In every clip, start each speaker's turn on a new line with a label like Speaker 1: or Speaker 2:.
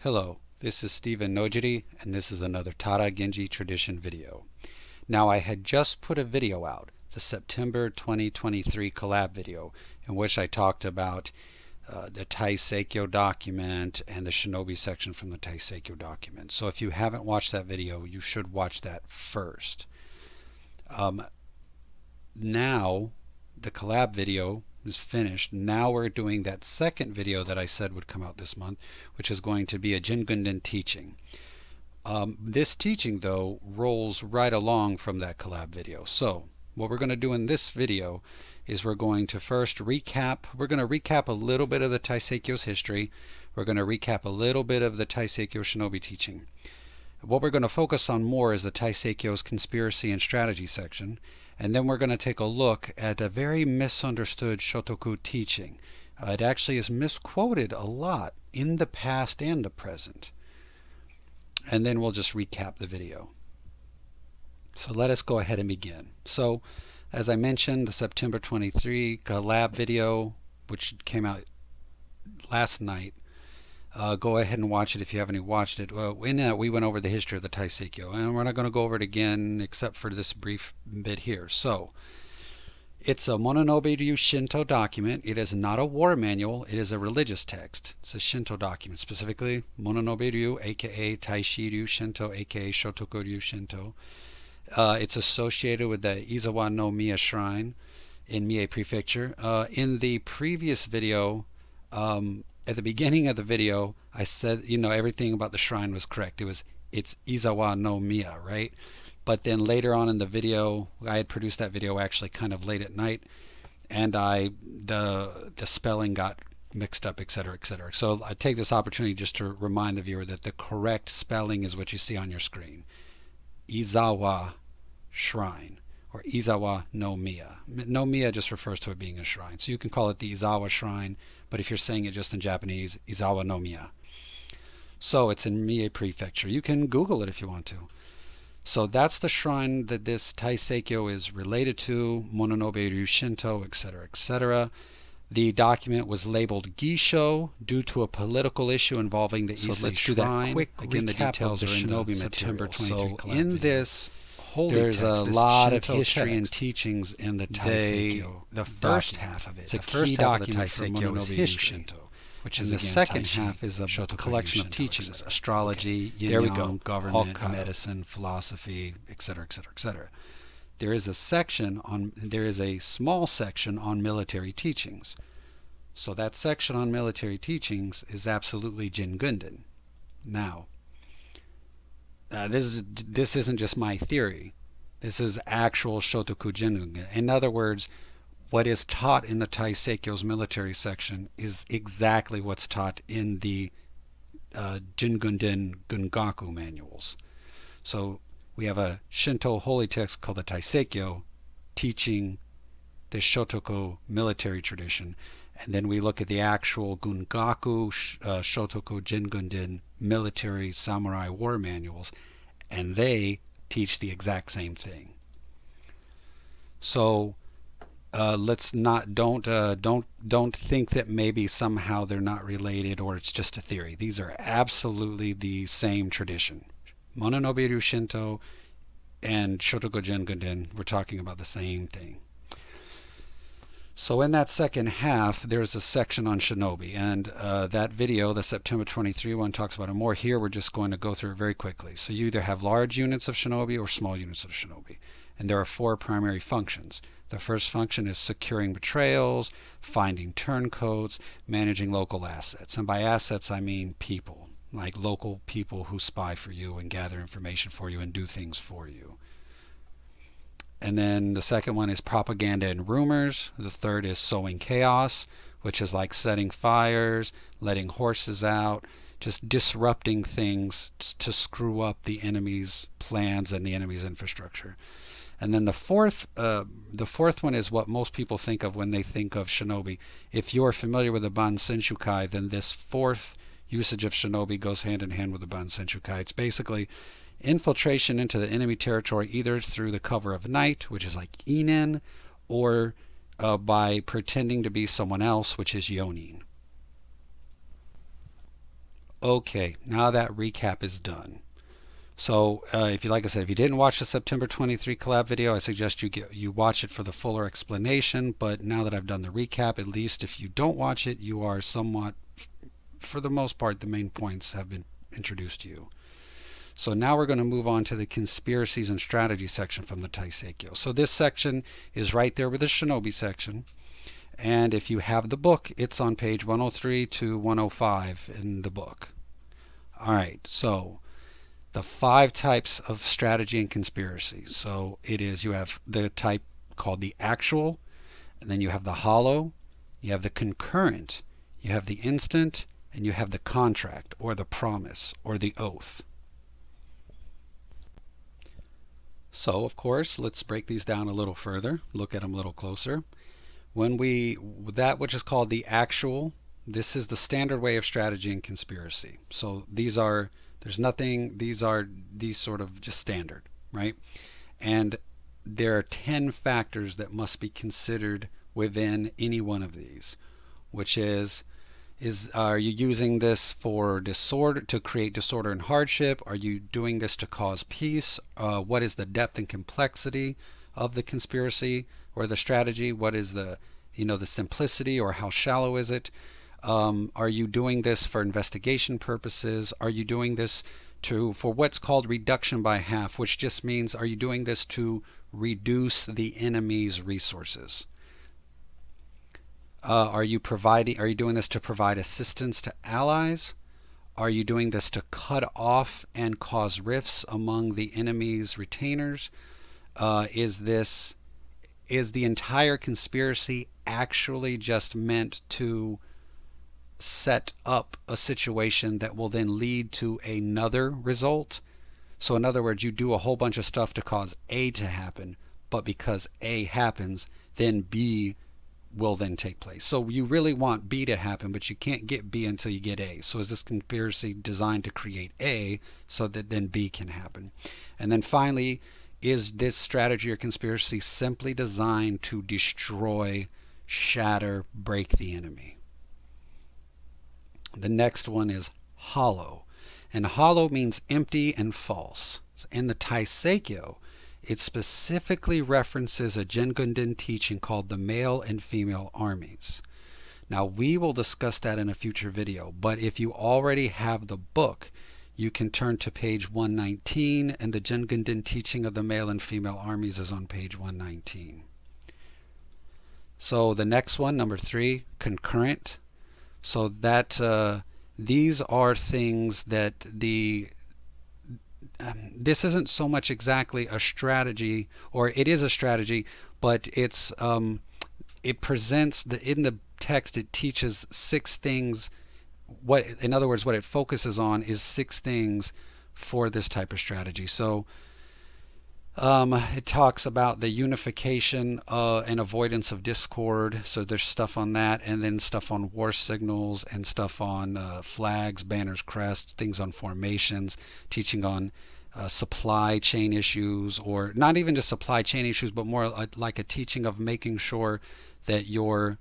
Speaker 1: Hello, this is Stephen Nojiri, and this is another Tada Genji tradition video. Now, I had just put a video out, the September 2023 collab video, in which I talked about the Taiseikyo document and the Shinobi section from the Taiseikyo document. So if you haven't watched that video, you should watch that first. Now, the collab video is finished. Now we're doing that second video that I said would come out this month, which is going to be a Jingunden teaching. This teaching, though, rolls right along from that collab video. So what we're going to do in this video is we're going to first recap. We're going to recap a little bit of the Taiseikyo's history. We're going to recap a little bit of the Taiseikyo Shinobi teaching. What we're going to focus on more is the Taiseikyo's conspiracy and strategy section. And then we're going to take a look at a very misunderstood Shotoku teaching. It actually is misquoted a lot in the past and the present. And then we'll just recap the video. So let us go ahead and begin. So, as I mentioned, the September 23 collab video, which came out last night, go ahead and watch it if you haven't watched it. In that, we went over the history of the Taiseikyo, and we're not going to go over it again except for this brief bit here. So, it's a Mononobe-ryu Shinto document. It is not a war manual. It is a religious text. It's a Shinto document, specifically Mononobe-ryu, aka Taishi-ryu Shinto, aka Shotoku-ryu Shinto. It's associated with the Izawa no Miya Shrine in Mie Prefecture. In the previous video, at the beginning of the video, I said, everything about the shrine was correct. It's Izawa no Miya, right? But then later on in the video, I had produced that video actually kind of late at night, and the spelling got mixed up, etc., etc. So I take this opportunity just to remind the viewer that the correct spelling is what you see on your screen. Izawa Shrine, or Izawa no Miya. No Miya just refers to it being a shrine. So you can call it the Izawa Shrine, but if you're saying it just in Japanese, Izawa no Miya. So it's in Mie Prefecture. You can Google it if you want to. So that's the shrine that this Taiseikyo is related to, Mononobe-ryu Shinto, etc., etc. The document was labeled Gisho due to a political issue involving the Ise
Speaker 2: let's
Speaker 1: Shrine.
Speaker 2: do that quick
Speaker 1: Again, the details
Speaker 2: of the
Speaker 1: are in
Speaker 2: Shinobi
Speaker 1: the September
Speaker 2: material.
Speaker 1: 23
Speaker 2: So
Speaker 1: in this there's a lot of history and teachings in the Taiseikyo.
Speaker 2: The first half of it,
Speaker 1: it's a
Speaker 2: the
Speaker 1: key
Speaker 2: first half of the
Speaker 1: document for
Speaker 2: Taiseikyo is
Speaker 1: Mononobe
Speaker 2: history,
Speaker 1: Shinto,
Speaker 2: which
Speaker 1: and
Speaker 2: is
Speaker 1: the
Speaker 2: again
Speaker 1: second
Speaker 2: Taishi,
Speaker 1: half is a
Speaker 2: Shotoku
Speaker 1: collection of
Speaker 2: Shinto,
Speaker 1: teachings:
Speaker 2: etc.
Speaker 1: astrology, yin
Speaker 2: There we
Speaker 1: yang,
Speaker 2: go.
Speaker 1: government,
Speaker 2: All
Speaker 1: medicine, philosophy, etc., etc., etc. There is a small section on military teachings. So that section on military teachings is absolutely Jingunden. Now, this isn't just my theory. This is actual Shotoku Jingunden. In other words, what is taught in the Taiseikyo's military section is exactly what's taught in the Jingunden Gungaku manuals. So we have a Shinto holy text called the Taiseikyo teaching the Shotoku military tradition, and then we look at the actual Gungaku Shotoku Jingunden military samurai war manuals, and they teach the exact same thing. So let's not don't think that maybe somehow they're not related or it's just a theory. These are absolutely the same tradition. Mononobe-ryu Shinto and Shotoku Jingunden, we're talking about the same thing. So in that second half, there's a section on Shinobi, and that video, the September 23 one, talks about it more. Here we're just going to go through it very quickly. So you either have large units of Shinobi or small units of Shinobi, and there are 4 primary functions. The first function is securing betrayals, finding turncoats, managing local assets. And by assets, I mean people, like local people who spy for you and gather information for you and do things for you. And then the second one is propaganda and rumors. The third is sowing chaos, which is like setting fires, letting horses out, just disrupting things to screw up the enemy's plans and the enemy's infrastructure. And then the fourth one is what most people think of when they think of Shinobi. If you're familiar with the Ban Senshukai, then this fourth usage of Shinobi goes hand in hand with the Ban Senshukai. It's basically infiltration into the enemy territory either through the cover of night, which is like Inen, or by pretending to be someone else, which is Yonin. Okay, now that recap is done. So if you, like I said, if you didn't watch the September 23 collab video, I suggest you watch it for the fuller explanation. But now that I've done the recap, at least if you don't watch it, you are somewhat, for the most part, the main points have been introduced to you. So now we're going to move on to the conspiracies and strategy section from the Taiseikyo. So this section is right there with the Shinobi section. And if you have the book, it's on page 103 to 105 in the book. All right, so the 5 types of strategy and conspiracy. So it is, you have the type called the actual, and then you have the hollow, you have the concurrent, you have the instant, and you have the contract or the promise or the oath. So of course, let's break these down a little further, look at them a little closer. That which is called the actual, this is the standard way of strategy and conspiracy. So these are, there's nothing, these are these sort of just standard, right? And there are 10 factors that must be considered within any one of these, which is are you using this for disorder, to create disorder and hardship? Are you doing this to cause peace? What is the depth and complexity of the conspiracy or the strategy? What is the, the simplicity, or how shallow is it? Are you doing this for investigation purposes? Are you doing this for what's called reduction by half, which just means, are you doing this to reduce the enemy's resources? Are you doing this to provide assistance to allies? Are you doing this to cut off and cause rifts among the enemy's retainers? Is the entire conspiracy actually just meant to set up a situation that will then lead to another result? So in other words, you do a whole bunch of stuff to cause A to happen, but because A happens, then B will then take place. So you really want B to happen, but you can't get B until you get A. So is this conspiracy designed to create A so that then B can happen? And then finally, is this strategy or conspiracy simply designed to destroy, shatter, break the enemy? The next one is hollow. And hollow means empty and false. In the Taiseikyo, it specifically references a Jingunden teaching called the male and female armies. Now we will discuss that in a future video, but if you already have the book, you can turn to page 119, and the Jingunden teaching of the male and female armies is on page 119. So the next one, number 3, concurrent. So that these are things that this isn't so much exactly a strategy, or it is a strategy, but it presents in the text, it teaches 6 things. In other words, what it focuses on is 6 things for this type of strategy. So it talks about the unification and avoidance of discord. So there's stuff on that, and then stuff on war signals, and stuff on flags, banners, crests, things on formations, teaching on supply chain issues, or not even just supply chain issues, but more like a teaching of making sure that your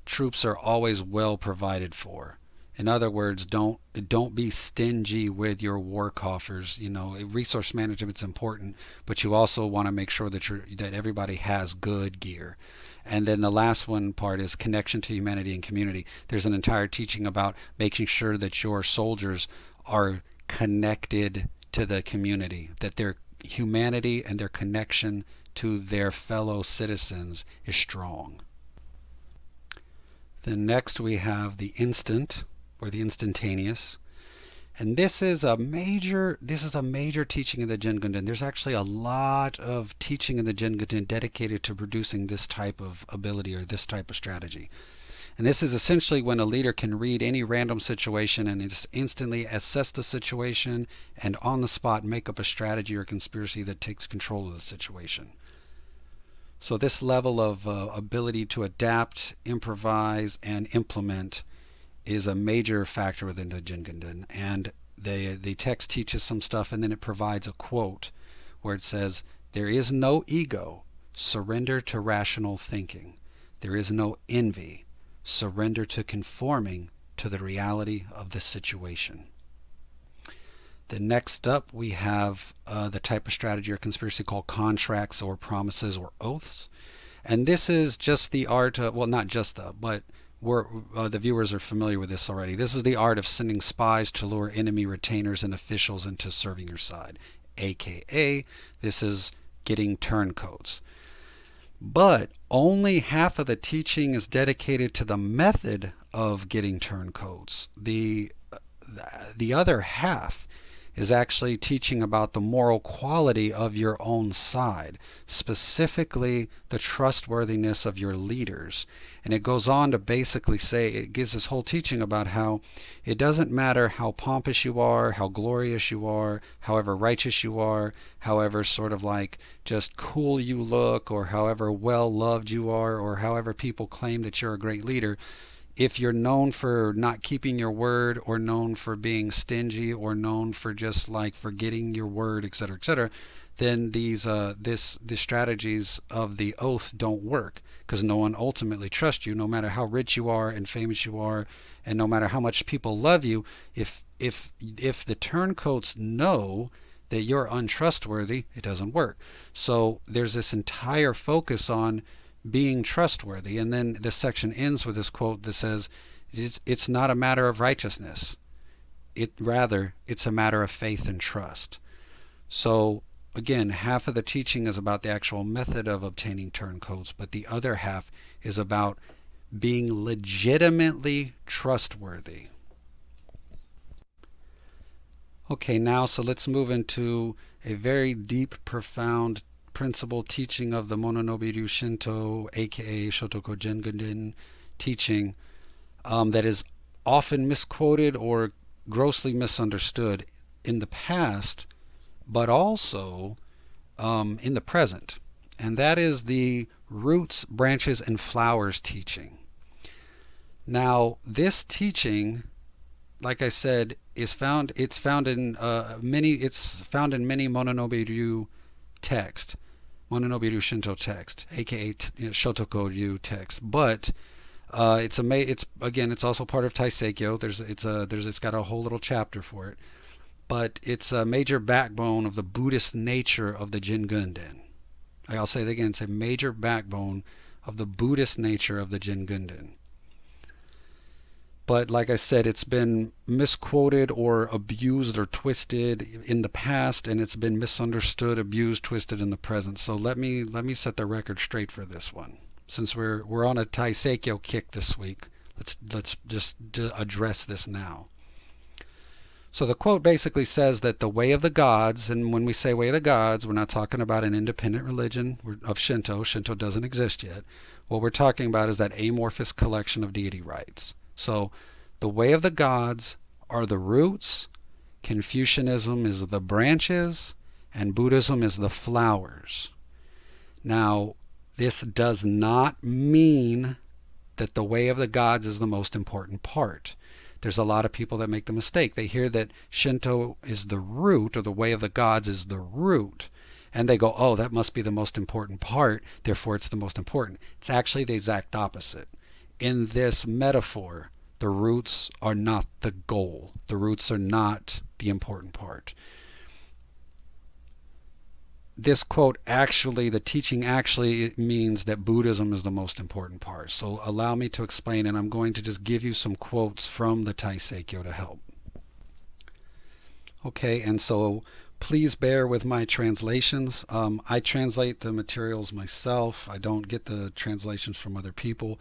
Speaker 1: troops are always well provided for. In other words, don't be stingy with your war coffers. Resource management's important, but you also want to make sure that everybody has good gear. And then the last one part is connection to humanity and community. There's an entire teaching about making sure that your soldiers are connected to the community, that their humanity and their connection to their fellow citizens is strong. Then next we have the instant, or the instantaneous. And this is a major teaching in the Jingunden. There's actually a lot of teaching in the Jingunden dedicated to producing this type of ability or this type of strategy. And this is essentially when a leader can read any random situation and just instantly assess the situation and on the spot make up a strategy or conspiracy that takes control of the situation. So this level of ability to adapt, improvise, and implement is a major factor within the Jingunden. And the text teaches some stuff, and then it provides a quote where it says, "There is no ego, surrender to rational thinking. There is no envy, surrender to conforming to to the reality of the situation. Then next up we have the type of strategy or conspiracy called contracts or promises or oaths. And this is just the art of, well, not just but the viewers are familiar with this already. This is the art of sending spies to lure enemy retainers and officials into serving your side. AKA, this is getting turncoats. But only half of the teaching is dedicated to the method of getting turncoats. The other half is actually teaching about the moral quality of your own side, specifically the trustworthiness of your leaders. And it goes on to basically say, it gives this whole teaching about how it doesn't matter how pompous you are, how glorious you are, however righteous you are, however sort of like just cool you look, or however well loved you are, or however people claim that you're a great leader. If you're known for not keeping your word, or known for being stingy, or known for just like forgetting your word, etc., then the strategies of the oath don't work, because no one ultimately trusts you, no matter how rich you are and famous you are, and no matter how much people love you. If the turncoats know that you're untrustworthy, it doesn't work. So there's this entire focus on being trustworthy. And then this section ends with this quote that says, it's not a matter of righteousness. It's a matter of faith and trust. So again, half of the teaching is about the actual method of obtaining turncoats, but the other half is about being legitimately trustworthy. Okay, now so let's move into a very deep, profound principle teaching of the Mononobe-ryu Shinto, aka Shotoko Jingunden teaching, that is often misquoted or grossly misunderstood in the past, but also in the present. And that is the roots, branches, and flowers teaching. Now, this teaching, like I said, it's found in many Mononobe-ryu text, Mononobe-ryu Shinto text, aka Shotoko-ryu text, but it's also part of Taiseikyo. It's got a whole little chapter for it, but it's a major backbone of the Buddhist nature of the Jingunden. I'll say it again, it's a major backbone of the Buddhist nature of the Jingunden. But like I said, it's been misquoted or abused or twisted in the past, and it's been misunderstood, abused, twisted in the present. So let me set the record straight for this one. Since we're on a Taiseikyo kick this week, let's just address this now. So the quote basically says that the way of the gods, and when we say way of the gods, we're not talking about an independent religion of Shinto. Shinto doesn't exist yet. What we're talking about is that amorphous collection of deity rites. So the way of the gods are the roots, Confucianism is the branches, and Buddhism is the flowers. Now, this does not mean that the way of the gods is the most important part. There's a lot of people that make the mistake. They hear that Shinto is the root, or the way of the gods is the root, and they go, oh, that must be the most important part, therefore it's the most important. It's actually the exact opposite. In this metaphor, the roots are not the goal. The roots are not the important part. This quote the teaching actually means that Buddhism is the most important part. So allow me to explain, and I'm going to just give you some quotes from the Taiseikyo to help. Okay, and so please bear with my translations. I translate the materials myself. I don't get the translations from other people.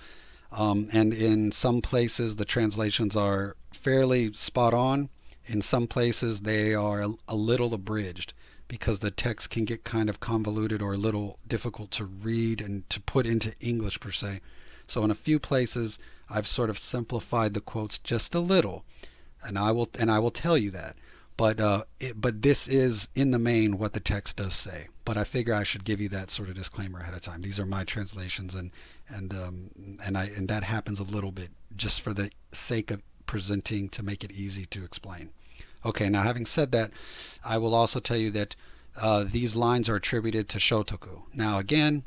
Speaker 1: And in some places the translations are fairly spot on. In some places they are a little abridged, because the text can get kind of convoluted or a little difficult to read and to put into English per se. So in a few places I've sort of simplified the quotes just a little, and I will tell you that. But this is in the main what the text does say. But I figure I should give you that sort of disclaimer ahead of time. These are my translations, and that happens a little bit just for the sake of presenting, to make it easy to explain. Okay, now having said that, I will also tell you that these lines are attributed to Shotoku. Now again,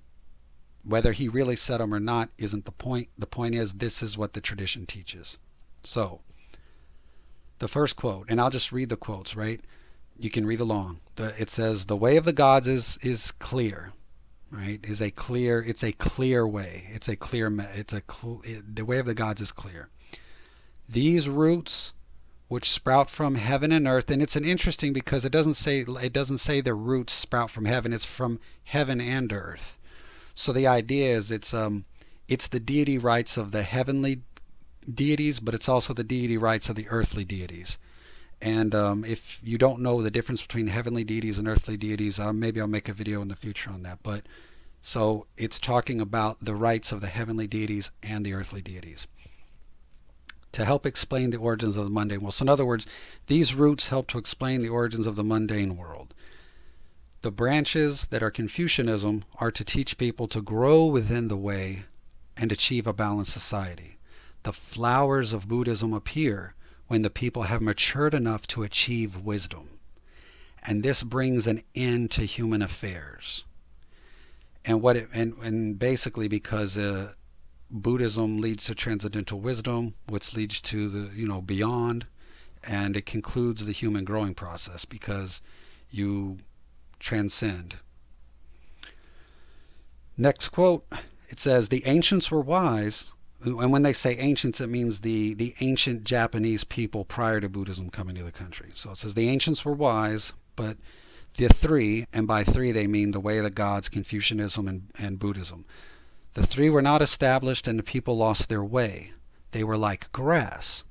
Speaker 1: whether he really said them or not isn't the point. The point is, this is what the tradition teaches. So, the first quote, and I'll just read the quotes, right? You can read along. It says, "The way of the gods is clear." Right? It's a clear way. The way of the gods is clear. "These roots which sprout from heaven and earth," and it's an interesting because it doesn't say the roots sprout from heaven. It's from heaven and earth. So the idea is it's the deity rights of the heavenly deities, but it's also the deity rights of the earthly deities. And if you don't know the difference between heavenly deities and earthly deities, maybe I'll make a video in the future on that. But so it's talking about the rights of the heavenly deities and the earthly deities to help explain the origins of the mundane world. So in other words, these roots help to explain the origins of the mundane world. The branches that are Confucianism are to teach people to grow within the way and achieve a balanced society. The flowers of Buddhism appear when the people have matured enough to achieve wisdom. And this brings an end to human affairs. And basically because Buddhism leads to transcendental wisdom, which leads to the beyond, and it concludes the human growing process because you transcend. Next quote, it says, "The ancients were wise," and when they say ancients, it means the ancient Japanese people prior to Buddhism coming to the country. So it says the ancients were wise, but the three, and by three they mean the way of the gods, Confucianism, and Buddhism. "The three were not established and the people lost their way. They were like grass,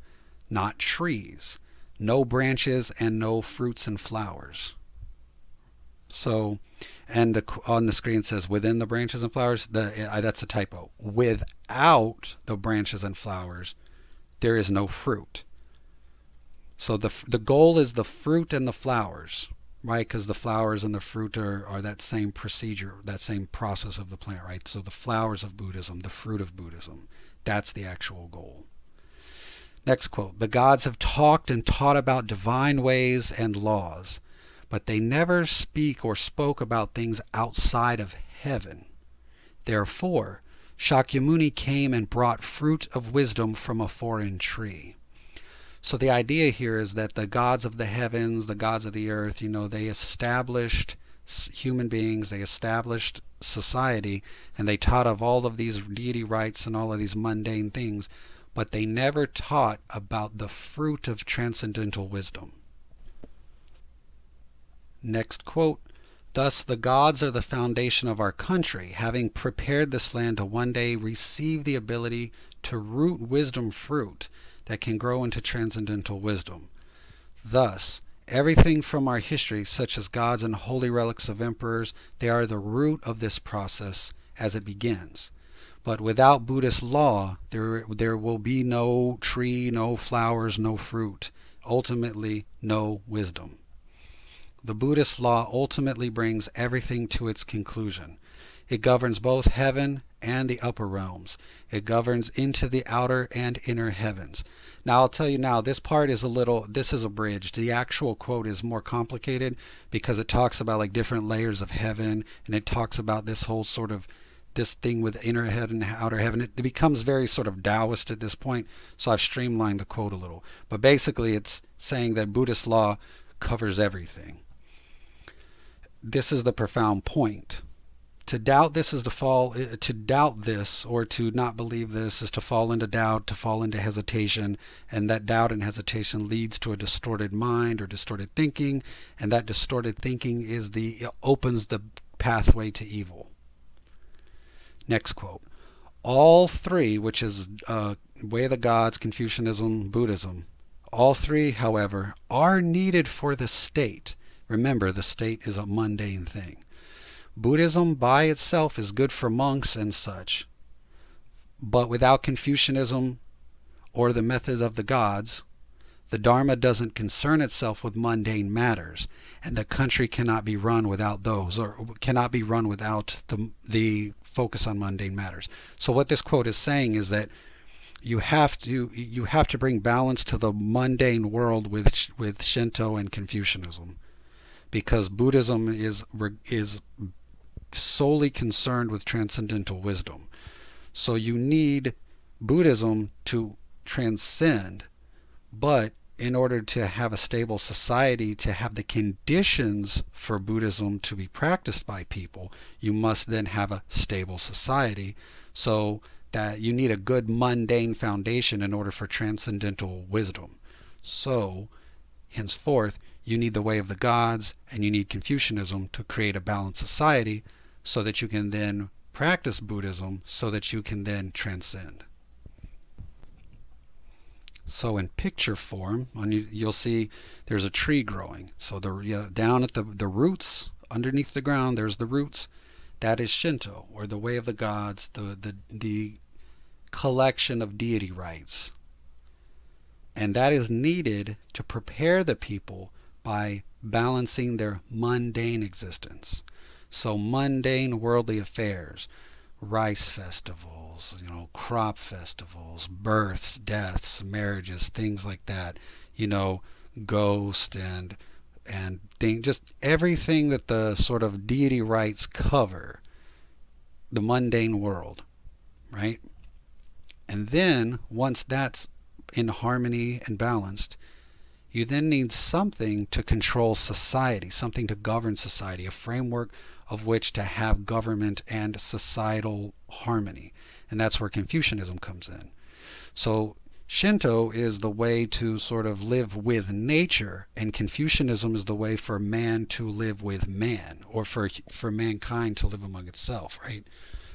Speaker 1: not trees, no branches and no fruits and flowers." So, and on the screen says within the branches and flowers. That's a typo. Without the branches and flowers, there is no fruit. So the goal is the fruit and the flowers, right? Because the flowers and the fruit are that same procedure, that same process of the plant, right? So the flowers of Buddhism, the fruit of Buddhism, that's the actual goal. Next quote, "The gods have talked and taught about divine ways and laws, but they never speak or spoke about things outside of heaven. Therefore, Shakyamuni came and brought fruit of wisdom from a foreign tree." So the idea here is that the gods of the heavens, the gods of the earth, they established human beings, they established society, and they taught of all of these deity rights and all of these mundane things, but they never taught about the fruit of transcendental wisdom. Next quote, "Thus the gods are the foundation of our country, having prepared this land to one day receive the ability to root wisdom fruit that can grow into transcendental wisdom. Thus, everything from our history, such as gods and holy relics of emperors, they are the root of this process as it begins. But without Buddhist law, there will be no tree, no flowers, no fruit, ultimately no wisdom. The Buddhist law ultimately brings everything to its conclusion. It governs both heaven and the upper realms. It governs into the outer and inner heavens." Now I'll tell you now, this part is this is abridged. The actual quote is more complicated because it talks about like different layers of heaven, and it talks about this whole sort of this thing with inner heaven and outer heaven. It becomes very sort of Taoist at this point, so I've streamlined the quote a little. But basically it's saying that Buddhist law covers everything. This is the profound point. To doubt this is to doubt this, or to not believe this, is to fall into doubt, to fall into hesitation, and that doubt and hesitation leads to a distorted mind or distorted thinking, and that distorted thinking opens the pathway to evil. Next quote, "All three," which is way of the gods, Confucianism, Buddhism, "all three, however, are needed for the state." Remember, the state is a mundane thing. "Buddhism by itself is good for monks and such, but without Confucianism or the method of the gods, the Dharma doesn't concern itself with mundane matters, and the country cannot be run without those, or cannot be run without the focus on mundane matters." So what this quote is saying is that you have to bring balance to the mundane world with Shinto and Confucianism, because Buddhism is solely concerned with transcendental wisdom. So you need Buddhism to transcend. But in order to have a stable society, to have the conditions for Buddhism to be practiced by people, you must then have a stable society. So that you need a good mundane foundation in order for transcendental wisdom. So henceforth, you need the way of the gods and you need Confucianism to create a balanced society so that you can then practice Buddhism so that you can then transcend. So in picture form, you'll see there's a tree growing. So down at the roots, underneath the ground, there's the roots. That is Shinto, or the way of the gods, the collection of deity rites. And that is needed to prepare the people by balancing their mundane existence. So mundane worldly affairs, rice festivals, crop festivals, births, deaths, marriages, things like that, ghost and just everything that the sort of deity rites cover, the mundane world, right? And then once that's in harmony and balanced, you then need something to control society, something to govern society, a framework of which to have government and societal harmony. And that's where Confucianism comes in. So Shinto is the way to sort of live with nature, and Confucianism is the way for man to live with man, or for mankind to live among itself, right?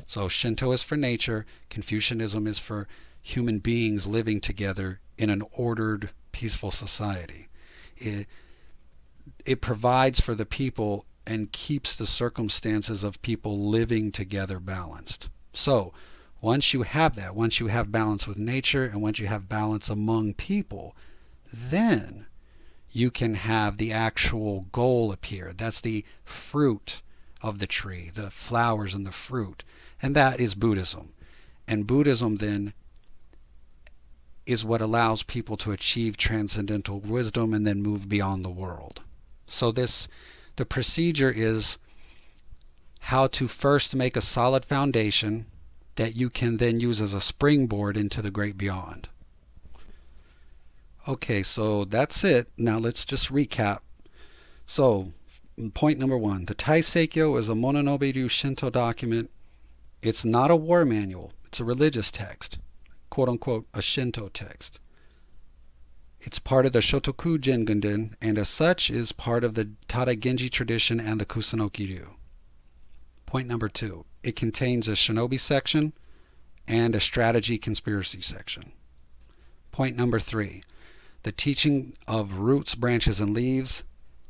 Speaker 1: So Shinto is for nature, Confucianism is for human beings living together in an ordered, peaceful society. It provides for the people and keeps the circumstances of people living together balanced. So once you have that, once you have balance with nature and once you have balance among people, then you can have the actual goal appear. That's the fruit of the tree, the flowers and the fruit. And that is Buddhism. And Buddhism then is what allows people to achieve transcendental wisdom and then move beyond the world. So the procedure is how to first make a solid foundation that you can then use as a springboard into the great beyond. Okay, so that's it. Now let's just recap. So, point number 1, the Taiseikyo is a Mononobe-ryu Shinto document. It's not a war manual. It's a religious text, quote unquote, a Shinto text. It's part of the Shotoku Jingunden, and as such is part of the Tada Genji tradition and the Kusunoki-ryu. Point number 2, it contains a shinobi section and a strategy conspiracy section. Point number 3, the teaching of roots, branches, and leaves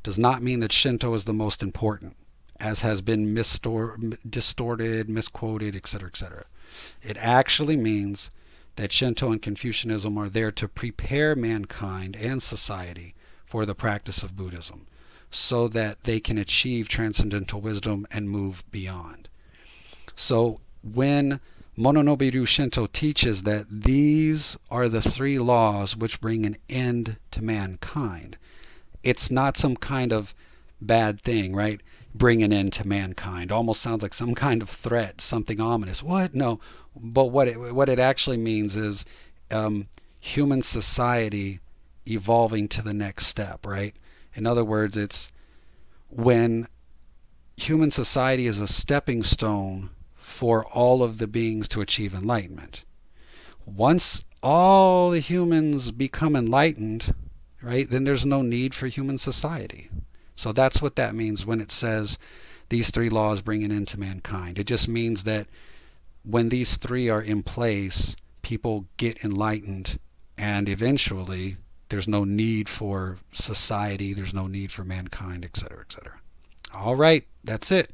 Speaker 1: does not mean that Shinto is the most important, as has been distorted, misquoted, etc., etc. It actually means that Shinto and Confucianism are there to prepare mankind and society for the practice of Buddhism so that they can achieve transcendental wisdom and move beyond. So when Mononobe-ryu Shinto teaches that these are the 3 laws which bring an end to mankind, it's not some kind of bad thing, right? Bring an end to mankind. Almost sounds like some kind of threat, something ominous. What? No. But what it actually means is human society evolving to the next step, right? In other words, it's when human society is a stepping stone for all of the beings to achieve enlightenment. Once all the humans become enlightened, right, then there's no need for human society. So that's what that means when it says these 3 laws bring an end to mankind. It just means that when these 3 are in place, people get enlightened, and eventually there's no need for society, there's no need for mankind, etc., etc. All right, that's it.